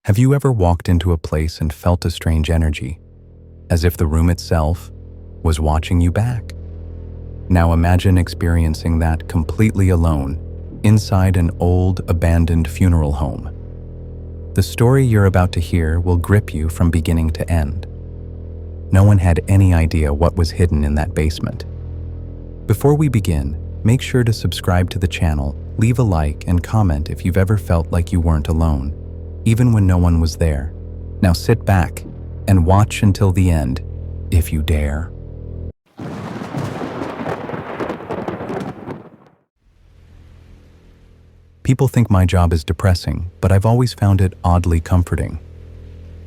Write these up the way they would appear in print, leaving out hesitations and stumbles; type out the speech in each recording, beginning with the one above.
Have you ever walked into a place and felt a strange energy, as if the room itself was watching you back? Now imagine experiencing that completely alone, inside an old, abandoned funeral home. The story you're about to hear will grip you from beginning to end. No one had any idea what was hidden in that basement. Before we begin, make sure to subscribe to the channel, leave a like, and comment if you've ever felt like you weren't alone, even when no one was there. Now sit back and watch until the end, if you dare. People think my job is depressing, but I've always found it oddly comforting.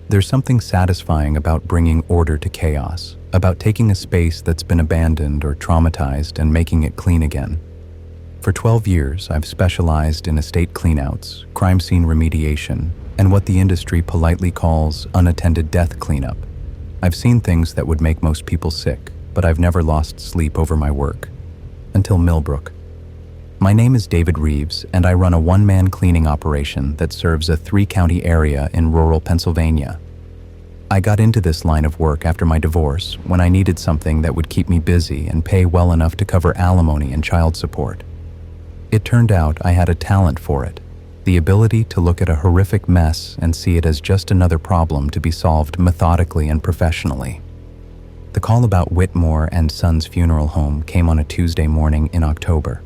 There's something satisfying about bringing order to chaos, about taking a space that's been abandoned or traumatized and making it clean again. For 12 years, I've specialized in estate cleanouts, crime scene remediation, and what the industry politely calls unattended death cleanup. I've seen things that would make most people sick, but I've never lost sleep over my work. Until Millbrook. My name is David Reeves, and I run a one-man cleaning operation that serves a 3-county area in rural Pennsylvania. I got into this line of work after my divorce when I needed something that would keep me busy and pay well enough to cover alimony and child support. It turned out I had a talent for it, the ability to look at a horrific mess and see it as just another problem to be solved methodically and professionally. The call about Whitmore and Sons Funeral Home came on a Tuesday morning in October.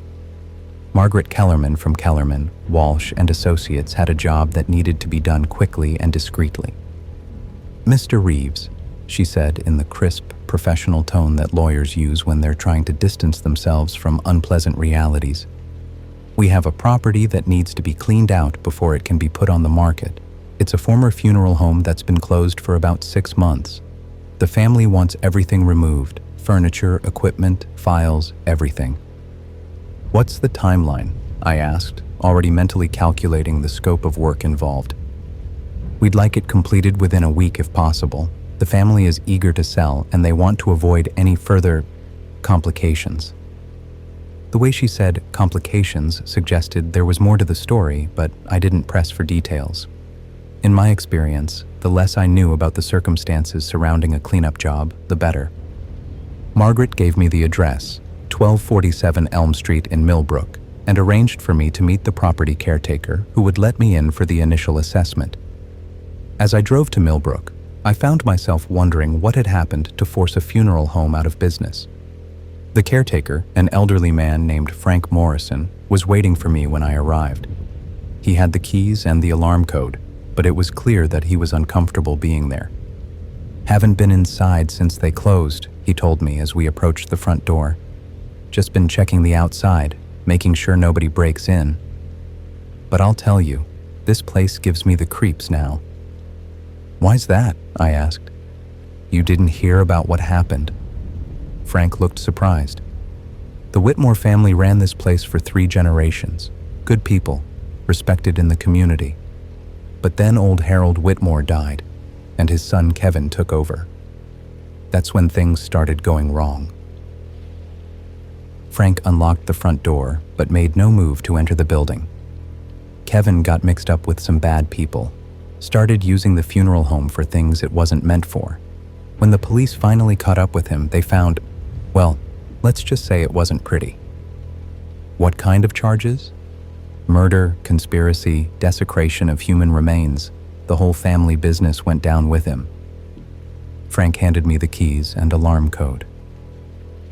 Margaret Kellerman from Kellerman, Walsh and Associates had a job that needed to be done quickly and discreetly. "Mr. Reeves," she said in the crisp, professional tone that lawyers use when they're trying to distance themselves from unpleasant realities, "we have a property that needs to be cleaned out before it can be put on the market. It's a former funeral home that's been closed for about 6 months. The family wants everything removed, furniture, equipment, files, everything." "What's the timeline?" I asked, already mentally calculating the scope of work involved. "We'd like it completed within a week if possible. The family is eager to sell and they want to avoid any further complications." The way she said complications suggested there was more to the story, but I didn't press for details. In my experience, the less I knew about the circumstances surrounding a cleanup job, the better. Margaret gave me the address, 1247 Elm Street in Millbrook, and arranged for me to meet the property caretaker who would let me in for the initial assessment. As I drove to Millbrook, I found myself wondering what had happened to force a funeral home out of business. The caretaker, an elderly man named Frank Morrison, was waiting for me when I arrived. He had the keys and the alarm code, but it was clear that he was uncomfortable being there. "Haven't been inside since they closed," he told me as we approached the front door. "Just been checking the outside, making sure nobody breaks in. But I'll tell you, this place gives me the creeps now." "Why's that?" I asked. "You didn't hear about what happened?" Frank looked surprised. "The Whitmore family ran this place for 3 generations. Good people, respected in the community. But then old Harold Whitmore died, and his son Kevin took over. That's when things started going wrong." Frank unlocked the front door, but made no move to enter the building. Kevin got mixed up with some bad people, started using the funeral home for things it wasn't meant for. When the police finally caught up with him, they found, well, let's just say it wasn't pretty. What kind of charges? Murder, conspiracy, desecration of human remains. The whole family business went down with him. Frank handed me the keys and alarm code.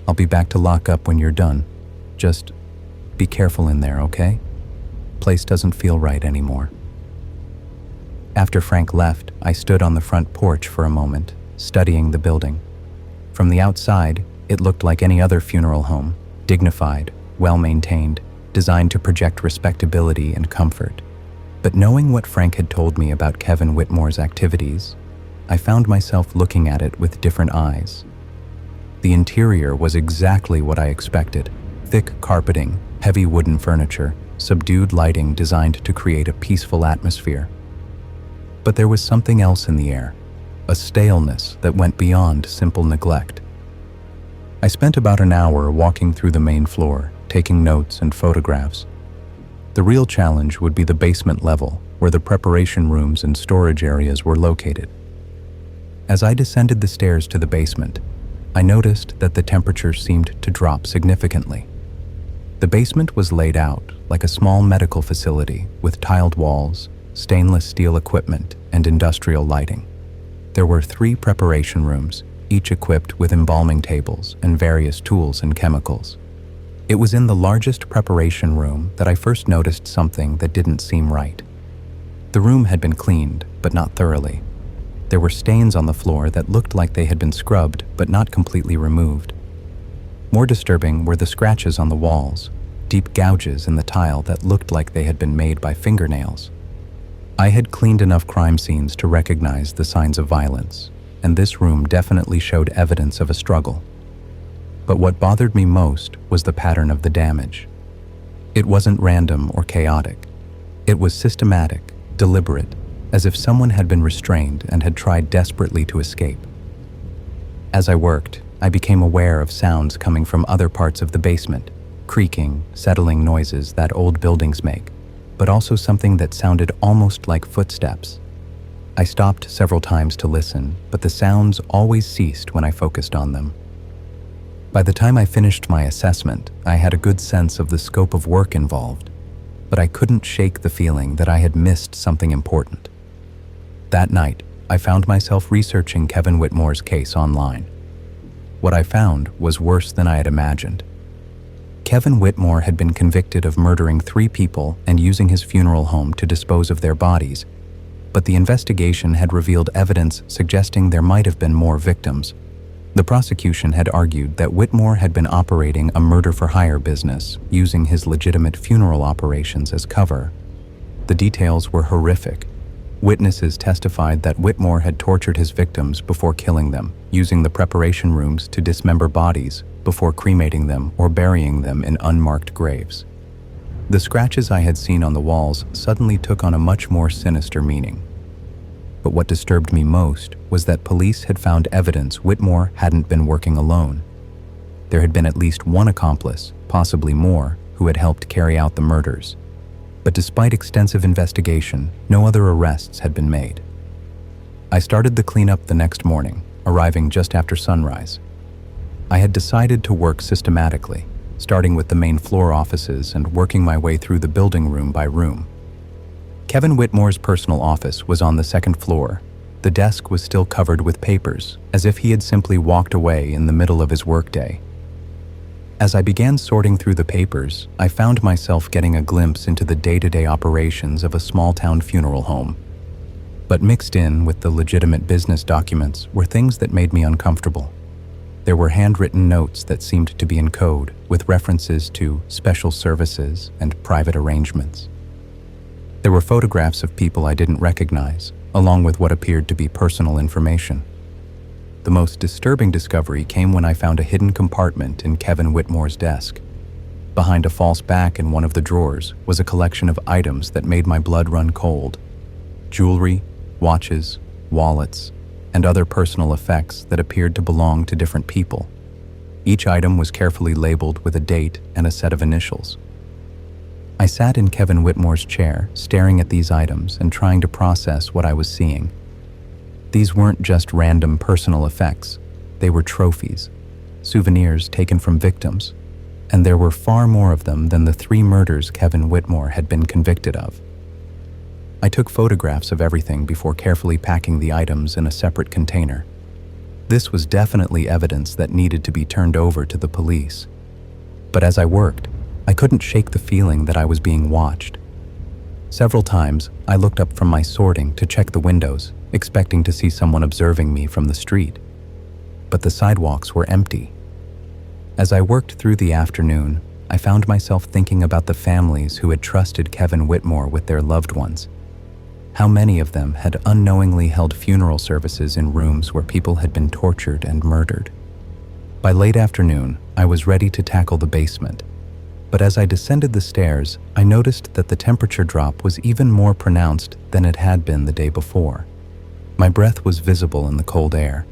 "I'll be back to lock up when you're done. Just be careful in there, okay? Place doesn't feel right anymore." After Frank left, I stood on the front porch for a moment, studying the building. From the outside, it looked like any other funeral home, dignified, well-maintained, designed to project respectability and comfort. But knowing what Frank had told me about Kevin Whitmore's activities, I found myself looking at it with different eyes. The interior was exactly what I expected: thick carpeting, heavy wooden furniture, subdued lighting designed to create a peaceful atmosphere. But there was something else in the air, a staleness that went beyond simple neglect. I spent about an hour walking through the main floor, taking notes and photographs. The real challenge would be the basement level, where the preparation rooms and storage areas were located. As I descended the stairs to the basement, I noticed that the temperature seemed to drop significantly. The basement was laid out like a small medical facility with tiled walls, stainless steel equipment, and industrial lighting. There were 3 preparation rooms, each equipped with embalming tables and various tools and chemicals. It was in the largest preparation room that I first noticed something that didn't seem right. The room had been cleaned, but not thoroughly. There were stains on the floor that looked like they had been scrubbed, but not completely removed. More disturbing were the scratches on the walls, deep gouges in the tile that looked like they had been made by fingernails. I had cleaned enough crime scenes to recognize the signs of violence, and this room definitely showed evidence of a struggle. But what bothered me most was the pattern of the damage. It wasn't random or chaotic. It was systematic, deliberate, as if someone had been restrained and had tried desperately to escape. As I worked, I became aware of sounds coming from other parts of the basement, creaking, settling noises that old buildings make, but also something that sounded almost like footsteps. I stopped several times to listen, but the sounds always ceased when I focused on them. By the time I finished my assessment, I had a good sense of the scope of work involved, but I couldn't shake the feeling that I had missed something important. That night, I found myself researching Kevin Whitmore's case online. What I found was worse than I had imagined. Kevin Whitmore had been convicted of murdering 3 people and using his funeral home to dispose of their bodies, but the investigation had revealed evidence suggesting there might have been more victims. The prosecution had argued that Whitmore had been operating a murder-for-hire business, using his legitimate funeral operations as cover. The details were horrific. Witnesses testified that Whitmore had tortured his victims before killing them, using the preparation rooms to dismember bodies before cremating them or burying them in unmarked graves. The scratches I had seen on the walls suddenly took on a much more sinister meaning. But what disturbed me most was that police had found evidence Whitmore hadn't been working alone. There had been at least one accomplice, possibly more, who had helped carry out the murders. But despite extensive investigation, no other arrests had been made. I started the cleanup the next morning, arriving just after sunrise. I had decided to work systematically, starting with the main floor offices and working my way through the building room by room. Kevin Whitmore's personal office was on the 2nd floor. The desk was still covered with papers, as if he had simply walked away in the middle of his workday. As I began sorting through the papers, I found myself getting a glimpse into the day-to-day operations of a small-town funeral home. But mixed in with the legitimate business documents were things that made me uncomfortable. There were handwritten notes that seemed to be in code, with references to special services and private arrangements. There were photographs of people I didn't recognize, along with what appeared to be personal information. The most disturbing discovery came when I found a hidden compartment in Kevin Whitmore's desk. Behind a false back in one of the drawers was a collection of items that made my blood run cold. Jewelry, watches, wallets, and other personal effects that appeared to belong to different people. Each item was carefully labeled with a date and a set of initials. I sat in Kevin Whitmore's chair, staring at these items and trying to process what I was seeing. These weren't just random personal effects. They were trophies, souvenirs taken from victims, and there were far more of them than the 3 murders Kevin Whitmore had been convicted of. I took photographs of everything before carefully packing the items in a separate container. This was definitely evidence that needed to be turned over to the police. But as I worked, I couldn't shake the feeling that I was being watched. Several times, I looked up from my sorting to check the windows, expecting to see someone observing me from the street. But the sidewalks were empty. As I worked through the afternoon, I found myself thinking about the families who had trusted Kevin Whitmore with their loved ones. How many of them had unknowingly held funeral services in rooms where people had been tortured and murdered. By late afternoon, I was ready to tackle the basement. But as I descended the stairs, I noticed that the temperature drop was even more pronounced than it had been the day before. My breath was visible in the cold air.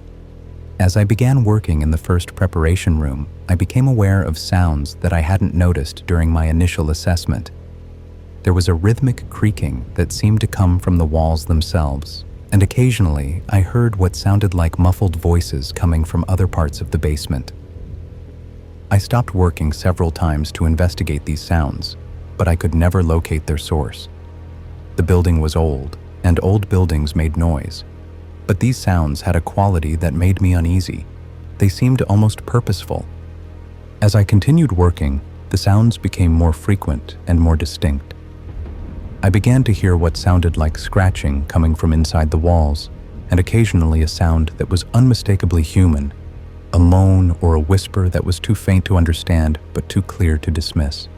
As I began working in the first preparation room, I became aware of sounds that I hadn't noticed during my initial assessment. There was a rhythmic creaking that seemed to come from the walls themselves, and occasionally I heard what sounded like muffled voices coming from other parts of the basement. I stopped working several times to investigate these sounds, but I could never locate their source. The building was old, and old buildings made noise, but these sounds had a quality that made me uneasy. They seemed almost purposeful. As I continued working, the sounds became more frequent and more distinct. I began to hear what sounded like scratching coming from inside the walls, and occasionally a sound that was unmistakably human, a moan or a whisper that was too faint to understand but too clear to dismiss.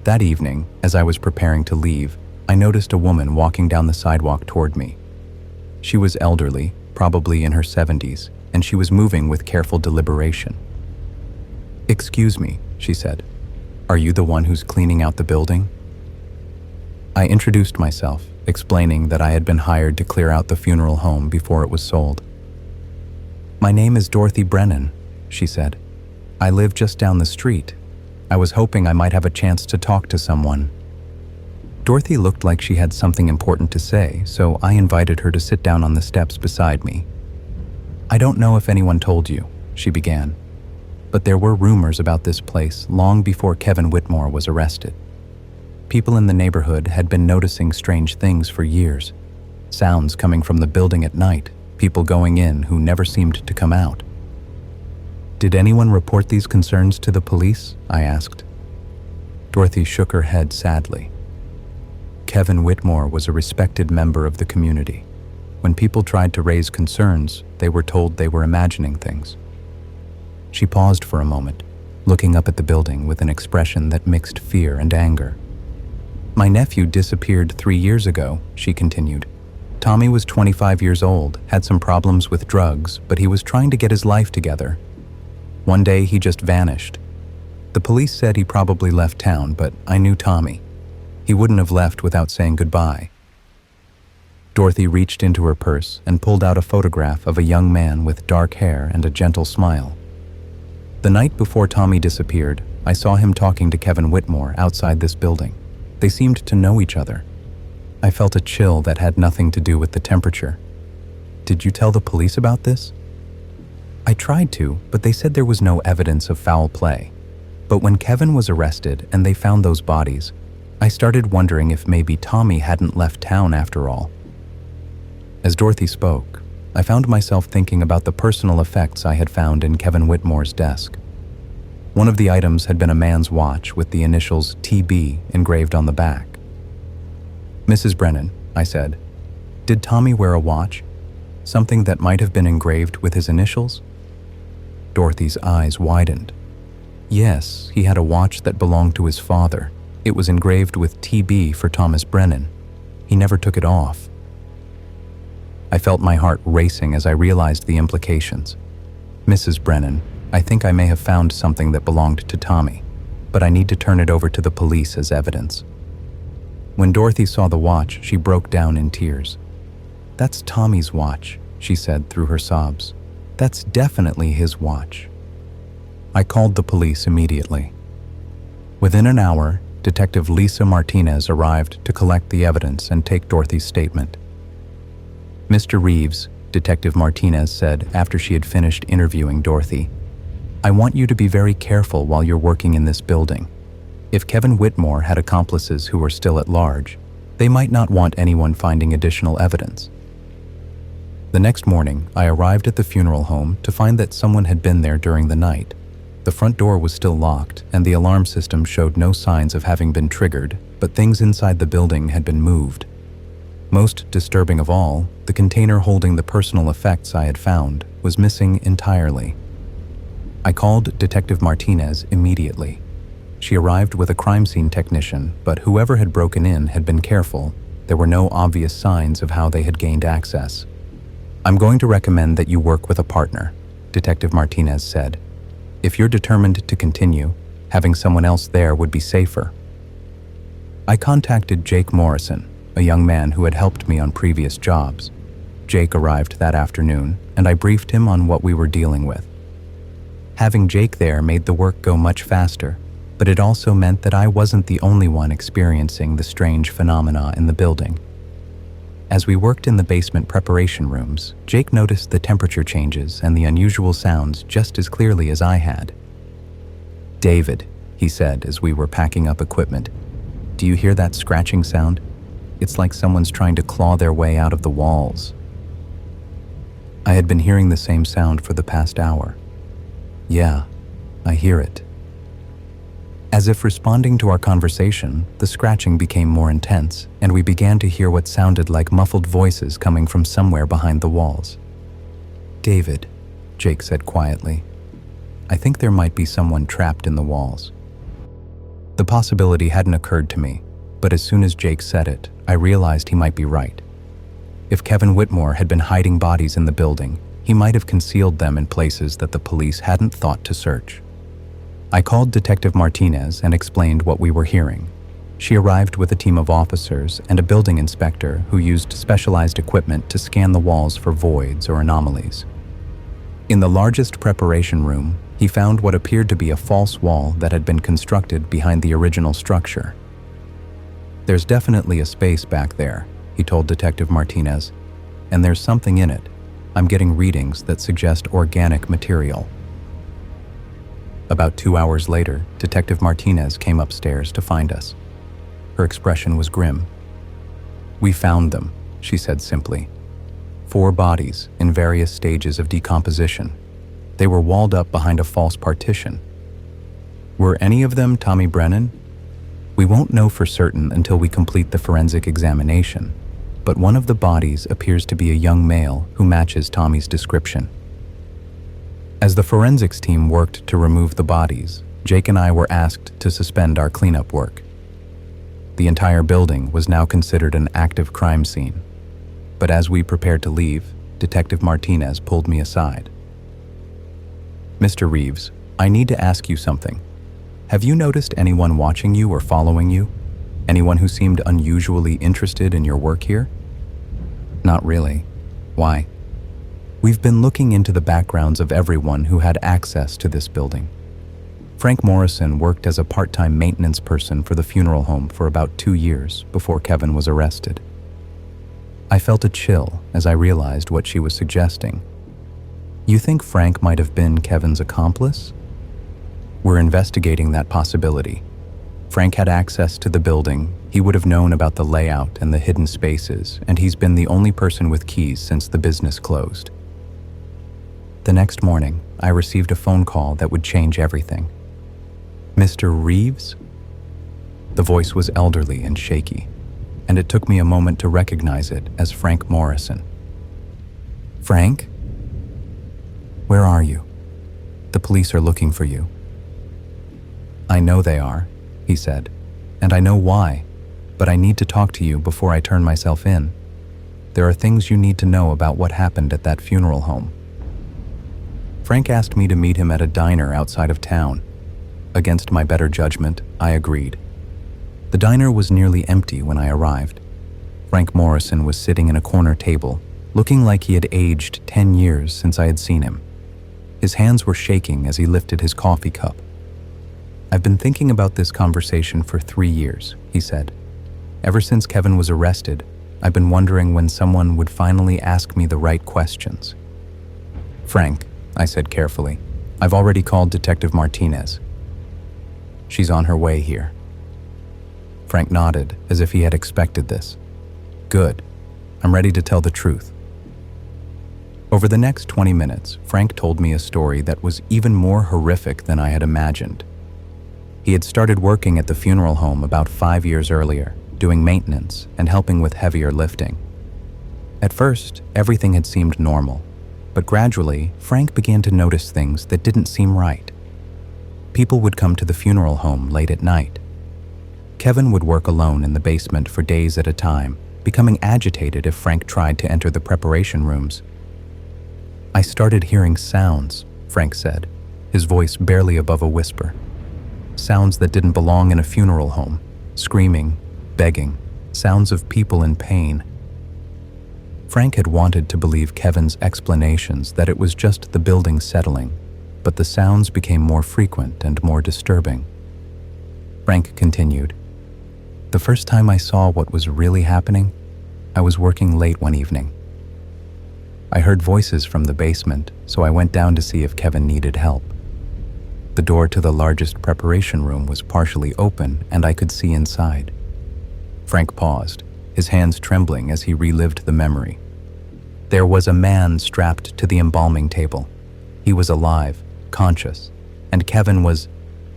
That evening, as I was preparing to leave, I noticed a woman walking down the sidewalk toward me. She was elderly, probably in her 70s, and she was moving with careful deliberation. "Excuse me," she said. "Are you the one who's cleaning out the building?" I introduced myself, explaining that I had been hired to clear out the funeral home before it was sold. "My name is Dorothy Brennan," she said. "I live just down the street. I was hoping I might have a chance to talk to someone." Dorothy looked like she had something important to say, so I invited her to sit down on the steps beside me. "I don't know if anyone told you," she began, "but there were rumors about this place long before Kevin Whitmore was arrested. People in the neighborhood had been noticing strange things for years. Sounds coming from the building at night, people going in who never seemed to come out. "Did anyone report these concerns to the police?" I asked. Dorothy shook her head sadly. Kevin Whitmore was a respected member of the community. When people tried to raise concerns, they were told they were imagining things. She paused for a moment, looking up at the building with an expression that mixed fear and anger. "My nephew disappeared 3 years ago," she continued. "Tommy was 25 years old, had some problems with drugs, but he was trying to get his life together. One day he just vanished. The police said he probably left town, but I knew Tommy. He wouldn't have left without saying goodbye." Dorothy reached into her purse and pulled out a photograph of a young man with dark hair and a gentle smile. "The night before Tommy disappeared, I saw him talking to Kevin Whitmore outside this building. They seemed to know each other. I felt a chill that had nothing to do with the temperature. Did you tell the police about this?" "I tried to, but they said there was no evidence of foul play. But when Kevin was arrested and they found those bodies, I started wondering if maybe Tommy hadn't left town after all." As Dorothy spoke, I found myself thinking about the personal effects I had found in Kevin Whitmore's desk. One of the items had been a man's watch with the initials TB engraved on the back. "Mrs. Brennan," I said, "did Tommy wear a watch? Something that might have been engraved with his initials?" Dorothy's eyes widened. "Yes, he had a watch that belonged to his father. It was engraved with TB for Thomas Brennan. He never took it off." I felt my heart racing as I realized the implications. "Mrs. Brennan, I think I may have found something that belonged to Tommy, but I need to turn it over to the police as evidence." When Dorothy saw the watch, she broke down in tears. "That's Tommy's watch," she said through her sobs. "That's definitely his watch." I called the police immediately. Within an hour, Detective Lisa Martinez arrived to collect the evidence and take Dorothy's statement. "Mr. Reeves," Detective Martinez said after she had finished interviewing Dorothy, "I want you to be very careful while you're working in this building. If Kevin Whitmore had accomplices who were still at large, they might not want anyone finding additional evidence." The next morning, I arrived at the funeral home to find that someone had been there during the night. The front door was still locked, and the alarm system showed no signs of having been triggered, but things inside the building had been moved. Most disturbing of all, the container holding the personal effects I had found was missing entirely. I called Detective Martinez immediately. She arrived with a crime scene technician, but whoever had broken in had been careful. There were no obvious signs of how they had gained access. "I'm going to recommend that you work with a partner," Detective Martinez said. "If you're determined to continue, having someone else there would be safer." I contacted Jake Morrison, a young man who had helped me on previous jobs. Jake arrived that afternoon, and I briefed him on what we were dealing with. Having Jake there made the work go much faster. but it also meant that I wasn't the only one experiencing the strange phenomena in the building. As we worked in the basement preparation rooms, Jake noticed the temperature changes and the unusual sounds just as clearly as I had. "David," he said as we were packing up equipment, "do you hear that scratching sound? It's like someone's trying to claw their way out of the walls." I had been hearing the same sound for the past hour. "Yeah, I hear it." As if responding to our conversation, the scratching became more intense, and we began to hear what sounded like muffled voices coming from somewhere behind the walls. "David," Jake said quietly, "I think there might be someone trapped in the walls." The possibility hadn't occurred to me, but as soon as Jake said it, I realized he might be right. If Kevin Whitmore had been hiding bodies in the building, he might have concealed them in places that the police hadn't thought to search. I called Detective Martinez and explained what we were hearing. She arrived with a team of officers and a building inspector who used specialized equipment to scan the walls for voids or anomalies. In the largest preparation room, he found what appeared to be a false wall that had been constructed behind the original structure. "There's definitely a space back there," he told Detective Martinez, "and there's something in it. I'm getting readings that suggest organic material." About 2 hours later, Detective Martinez came upstairs to find us. Her expression was grim. "We found them," she said simply. 4 bodies in various stages of decomposition. They were walled up behind a false partition. "Were any of them Tommy Brennan?" "We won't know for certain until we complete the forensic examination, but one of the bodies appears to be a young male who matches Tommy's description." As the forensics team worked to remove the bodies, Jake and I were asked to suspend our cleanup work. The entire building was now considered an active crime scene, but as we prepared to leave, Detective Martinez pulled me aside. "Mr. Reeves, I need to ask you something. Have you noticed anyone watching you or following you? Anyone who seemed unusually interested in your work here?" "Not really. Why?" "We've been looking into the backgrounds of everyone who had access to this building. Frank Morrison worked as a part-time maintenance person for the funeral home for about 2 years before Kevin was arrested." I felt a chill as I realized what she was suggesting. "You think Frank might have been Kevin's accomplice?" "We're investigating that possibility. Frank had access to the building, he would have known about the layout and the hidden spaces, and he's been the only person with keys since the business closed." The next morning, I received a phone call that would change everything. "Mr. Reeves?" The voice was elderly and shaky, and it took me a moment to recognize it as Frank Morrison. "Frank? Where are you? The police are looking for you." "I know they are," he said, "and I know why, but I need to talk to you before I turn myself in. There are things you need to know about what happened at that funeral home." Frank asked me to meet him at a diner outside of town. Against my better judgment, I agreed. The diner was nearly empty when I arrived. Frank Morrison was sitting in a corner table, looking like he had aged 10 years since I had seen him. His hands were shaking as he lifted his coffee cup. "I've been thinking about this conversation for 3 years," he said. "Ever since Kevin was arrested, I've been wondering when someone would finally ask me the right questions." "Frank," I said carefully, "I've already called Detective Martinez. She's on her way here." Frank nodded as if he had expected this. "Good. I'm ready to tell the truth." Over the next 20 minutes, Frank told me a story that was even more horrific than I had imagined. He had started working at the funeral home about 5 years earlier, doing maintenance and helping with heavier lifting. At first, everything had seemed normal, but gradually, Frank began to notice things that didn't seem right. People would come to the funeral home late at night. Kevin would work alone in the basement for days at a time, becoming agitated if Frank tried to enter the preparation rooms. "I started hearing sounds," Frank said, his voice barely above a whisper. Sounds that didn't belong in a funeral home, screaming, begging, sounds of people in pain. Frank had wanted to believe Kevin's explanations that it was just the building settling, but the sounds became more frequent and more disturbing. Frank continued. The first time I saw what was really happening, I was working late one evening. I heard voices from the basement, so I went down to see if Kevin needed help. The door to the largest preparation room was partially open, and I could see inside. Frank paused, his hands trembling as he relived the memory. There was a man strapped to the embalming table. He was alive, conscious, and Kevin was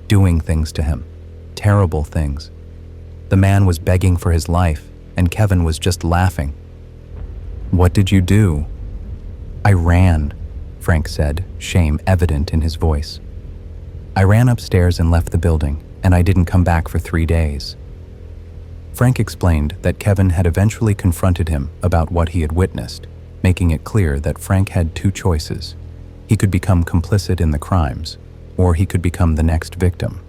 doing things to him, terrible things. The man was begging for his life, and Kevin was just laughing. "What did you do?" "I ran," Frank said, shame evident in his voice. "I ran upstairs and left the building, and I didn't come back for 3 days." Frank explained that Kevin had eventually confronted him about what he had witnessed, making it clear that Frank had two choices. He could become complicit in the crimes, or he could become the next victim.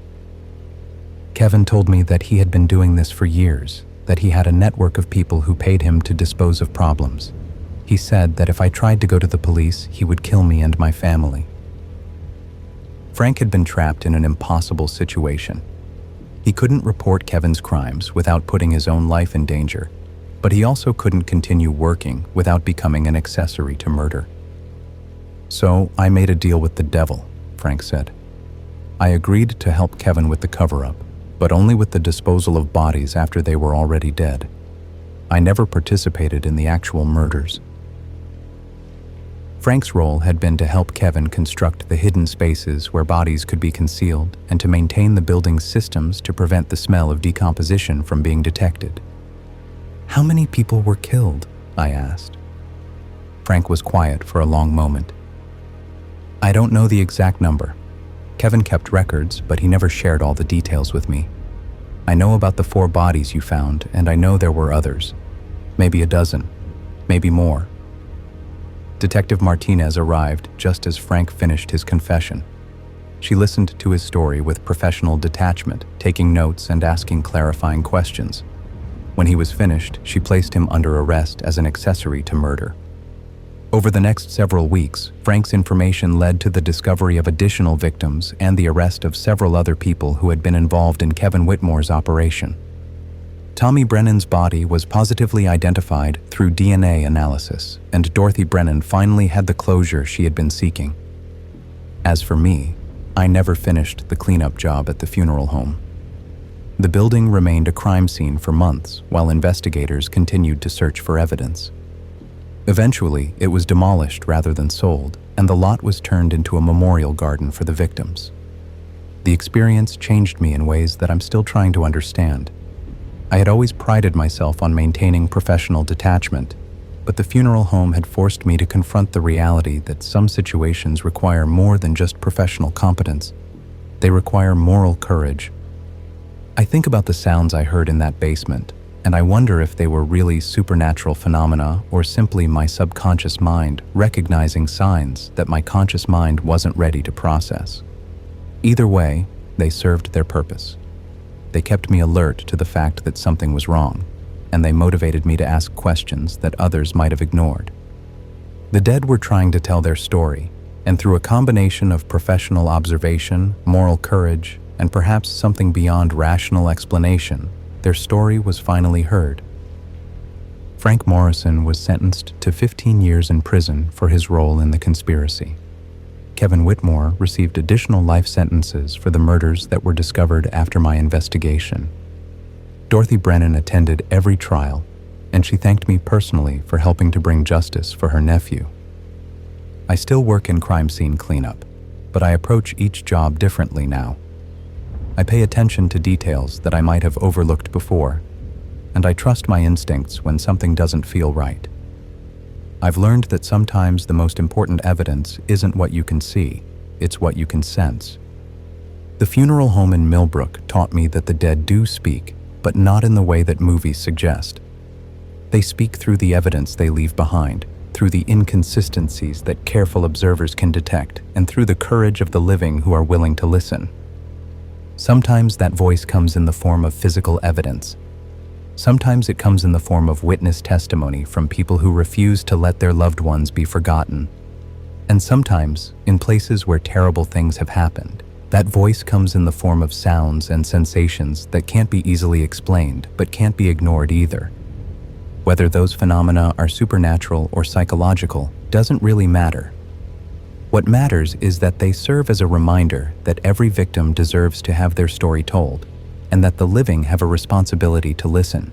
Kevin told me that he had been doing this for years, that he had a network of people who paid him to dispose of problems. He said that if I tried to go to the police, he would kill me and my family. Frank had been trapped in an impossible situation. He couldn't report Kevin's crimes without putting his own life in danger, but he also couldn't continue working without becoming an accessory to murder. "So I made a deal with the devil," Frank said. "I agreed to help Kevin with the cover-up, but only with the disposal of bodies after they were already dead. I never participated in the actual murders." Frank's role had been to help Kevin construct the hidden spaces where bodies could be concealed and to maintain the building's systems to prevent the smell of decomposition from being detected. "How many people were killed?" I asked. Frank was quiet for a long moment. "I don't know the exact number. Kevin kept records, but he never shared all the details with me. I know about the 4 bodies you found, and I know there were others. Maybe a dozen, maybe more." Detective Martinez arrived just as Frank finished his confession. She listened to his story with professional detachment, taking notes and asking clarifying questions. When he was finished, she placed him under arrest as an accessory to murder. Over the next several weeks, Frank's information led to the discovery of additional victims and the arrest of several other people who had been involved in Kevin Whitmore's operation. Tommy Brennan's body was positively identified through DNA analysis, and Dorothy Brennan finally had the closure she had been seeking. As for me, I never finished the cleanup job at the funeral home. The building remained a crime scene for months while investigators continued to search for evidence. Eventually, it was demolished rather than sold, and the lot was turned into a memorial garden for the victims. The experience changed me in ways that I'm still trying to understand. I had always prided myself on maintaining professional detachment, but the funeral home had forced me to confront the reality that some situations require more than just professional competence. They require moral courage. I think about the sounds I heard in that basement, and I wonder if they were really supernatural phenomena or simply my subconscious mind recognizing signs that my conscious mind wasn't ready to process. Either way, they served their purpose. They kept me alert to the fact that something was wrong, and they motivated me to ask questions that others might have ignored. The dead were trying to tell their story, and through a combination of professional observation, moral courage, and perhaps something beyond rational explanation, their story was finally heard. Frank Morrison was sentenced to 15 years in prison for his role in the conspiracy. Kevin Whitmore received additional life sentences for the murders that were discovered after my investigation. Dorothy Brennan attended every trial, and she thanked me personally for helping to bring justice for her nephew. I still work in crime scene cleanup, but I approach each job differently now. I pay attention to details that I might have overlooked before, and I trust my instincts when something doesn't feel right. I've learned that sometimes the most important evidence isn't what you can see, it's what you can sense. The funeral home in Millbrook taught me that the dead do speak, but not in the way that movies suggest. They speak through the evidence they leave behind, through the inconsistencies that careful observers can detect, and through the courage of the living who are willing to listen. Sometimes that voice comes in the form of physical evidence. Sometimes it comes in the form of witness testimony from people who refuse to let their loved ones be forgotten. And sometimes, in places where terrible things have happened, That voice comes in the form of sounds and sensations that can't be easily explained, but can't be ignored either. Whether those phenomena are supernatural or psychological doesn't really matter. What matters is that they serve as a reminder that every victim deserves to have their story told, and that the living have a responsibility to listen.